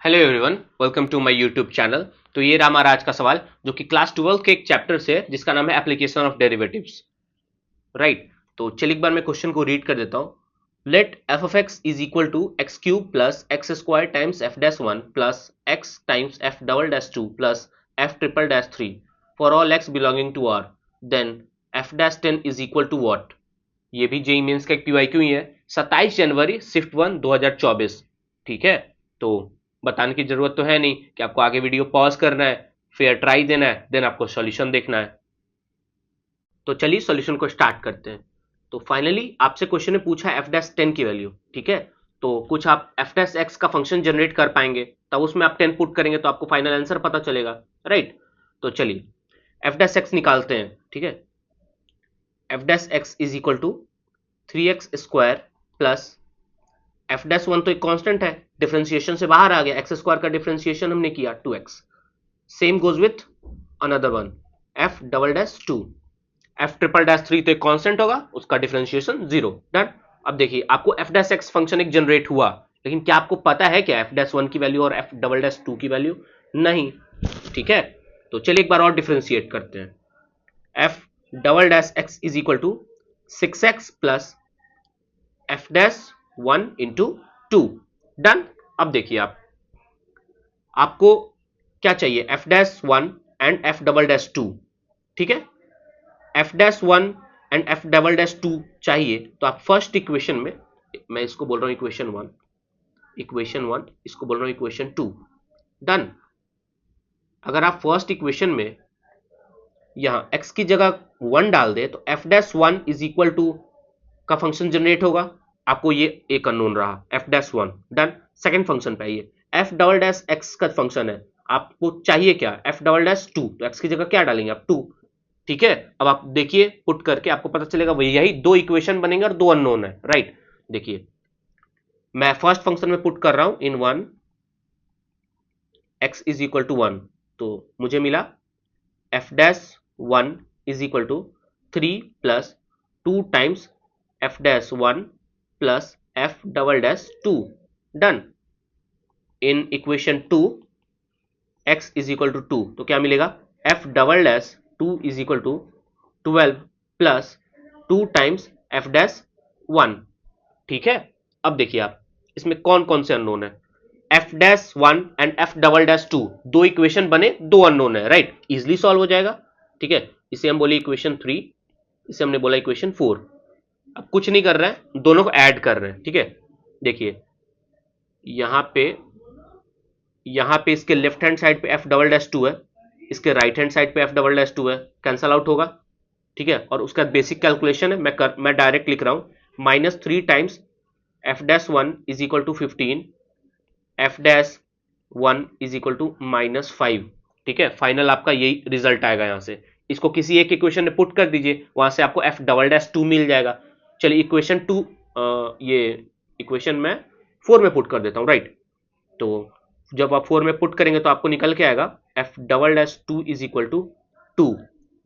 Hello everyone, welcome to my YouTube channel. तो ये रहा हमारा आज का सवाल जो कि क्लास 12 के एक चैप्टर से है जिसका नाम है एप्लीकेशन ऑफ डेरिवेटिव्स। राइट, तो चलिए एक बार मैं क्वेश्चन को रीड कर देता हूँ। Let f of x is equal to x cube plus x square times f dash one plus x times f double dash two plus f triple dash three for all x belonging to R, then f dash 10 is equal to what. ये भी JEE mains का एक PYQ ही है, 27 जनवरी shift 1 2024। ठीक है, तो बताने की जरूरत तो है नहीं कि आपको आगे वीडियो पॉज करना है, फिर ट्राई देना है, देन आपको सॉल्यूशन देखना है। तो चलिए सॉल्यूशन को स्टार्ट करते हैं। तो फाइनली आपसे क्वेश्चन ने पूछा एफ डैश 10 की वैल्यू। ठीक है, तो कुछ आप एफ डैश एक्स का फंक्शन जनरेट कर पाएंगे, तब उसमें आप 10 पुट करेंगे तो आपको फाइनल आंसर पता चलेगा। राइट, तो चलिए एफ डैश एक्स निकालते हैं। ठीक है, f dash x is equal to 3x square plus f dash one तो एक कांस्टेंट है, डिफरेंशिएशन से बाहर आ गया, एक्स स्क्वायर का डिफरेंशिएशन हमने किया 2x। Same goes with another one f double dash two, f triple dash three तो एक कांस्टेंट होगा, उसका डिफरेंशिएशन 0। डन। अब देखिए आपको एफ डैश एक्स फंक्शन एक जनरेट हुआ, लेकिन क्या आपको पता है क्या एफ डैश वन की वैल्यू और एफ डबल डैश टू की वैल्यू? नहीं। ठीक है, तो चलिए एक बार और डिफरेंशिएट करते हैं। F double dash x is equal to 6x plus f dash 1 into 2। Done. अब देखिए आपको क्या चाहिए, f dash 1 and f double dash 2। ठीक है, f dash 1 and f double dash 2 चाहिए, तो आप फर्स्ट इक्वेशन में, मैं इसको बोल रहा हूं इक्वेशन 1, इसको बोल रहा हूं इक्वेशन 2। डन। अगर आप फर्स्ट इक्वेशन में यहां x की जगह 1 डाल दे तो f dash 1 is equal to का फंक्शन जनरेट होगा। आपको ये एक अननोन रहा f dash 1। Done. Second function पे आइए, एफ डबल डैश एक्स का फंक्शन है, आपको चाहिए क्या, एफ डबल डैश 2, तो एक्स की जगह क्या डालेंगे आप 2। ठीक है, अब आप देखिए पुट करके आपको पता चलेगा वही यही दो इक्वेशन बनेंगे और दो अननोन है। राइट, देखिए मैं फर्स्ट फंक्शन में पुट कर रहा हूं in 1 x is equal to 1, तो मुझे मिला f dash 1 is equal to 3 plus 2 times f dash 1 plus f double dash 2। Done. In equation 2 x is equal to 2, तो क्या मिलेगा, f double dash 2 is equal to 12 प्लस 2 times f dash 1। ठीक है, अब देखिए आप इसमें कौन कौन से अननोन है, f dash 1 and f double dash 2, दो इक्वेशन बने, दो अननोन है। राइट, इजिली सॉल्व हो जाएगा। ठीक है, इसे हम बोले इक्वेशन 3, इसे हमने बोला इक्वेशन 4। अब कुछ नहीं कर रहे हैं, दोनों को ऐड कर रहे हैं। ठीक है, देखिए यहां पे इसके लेफ्ट हैंड साइड पे एफ डबल डैश 2 है, इसके राइट हैंड साइड पे एफ डबल डैश 2 है, कैंसल आउट होगा। ठीक है, और उसका बेसिक कैलकुलेशन है, मैं डायरेक्ट लिख रहा हूं, -3 times f dash 1 is equal to 15, f dash 1 is equal to -5। ठीक है, फाइनल आपका यही रिजल्ट आएगा। यहां से इसको किसी एक इक्वेशन में पुट कर दीजिए, वहां से आपको एफ डबल डैश 2 मिल जाएगा। चलिए इक्वेशन 2, ये इक्वेशन मैं 4 में पुट कर देता हूं। राइट, तो जब आप 4 में पुट करेंगे तो आपको निकल के आएगा f double dash 2 is equal to 2।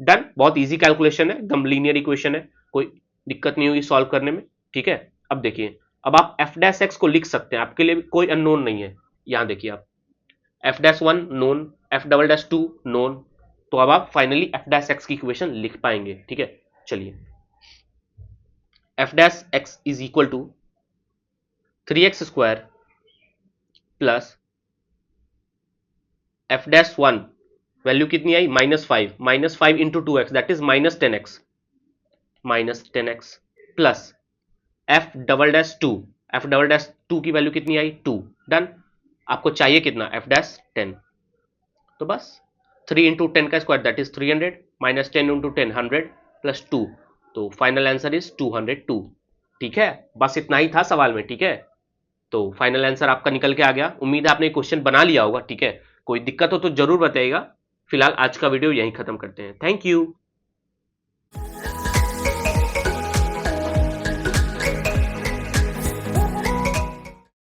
Done. बहुत इजी कैलकुलेशन है, एकदम लीनियर इक्वेशन है, कोई दिक्कत नहीं होगी सॉल्व करने में। ठीक है, अब देखिए अब आप एफ डैश एक्स को लिख सकते हैं, आपके लिए कोई अननोन नहीं है। यहां देखिए आप f dash 1 known, f double dash 2 known, तो अब आप फाइनली एफ डैश एक्स की इक्वेशन लिख पाएंगे। ठीक है, चलिए f dash x is equal to 3x square plus f dash 1 value कितनी आई, -5 इंटू 2x that is -10x plus f double dash 2 की वैल्यू कितनी आई 2। डन। आपको चाहिए कितना, एफ डैश 10, तो बस 3 इंटू 10 का square that is 300, -10 into 10 100 plus 2, तो फाइनल आंसर इज 202। ठीक है, बस इतना ही था सवाल में। ठीक है, तो फाइनल आंसर आपका निकल के आ गया। उम्मीद है आपने क्वेश्चन बना लिया होगा। ठीक है, कोई दिक्कत हो तो जरूर बताइएगा। फिलहाल आज का वीडियो यहीं खत्म करते हैं। Thank you.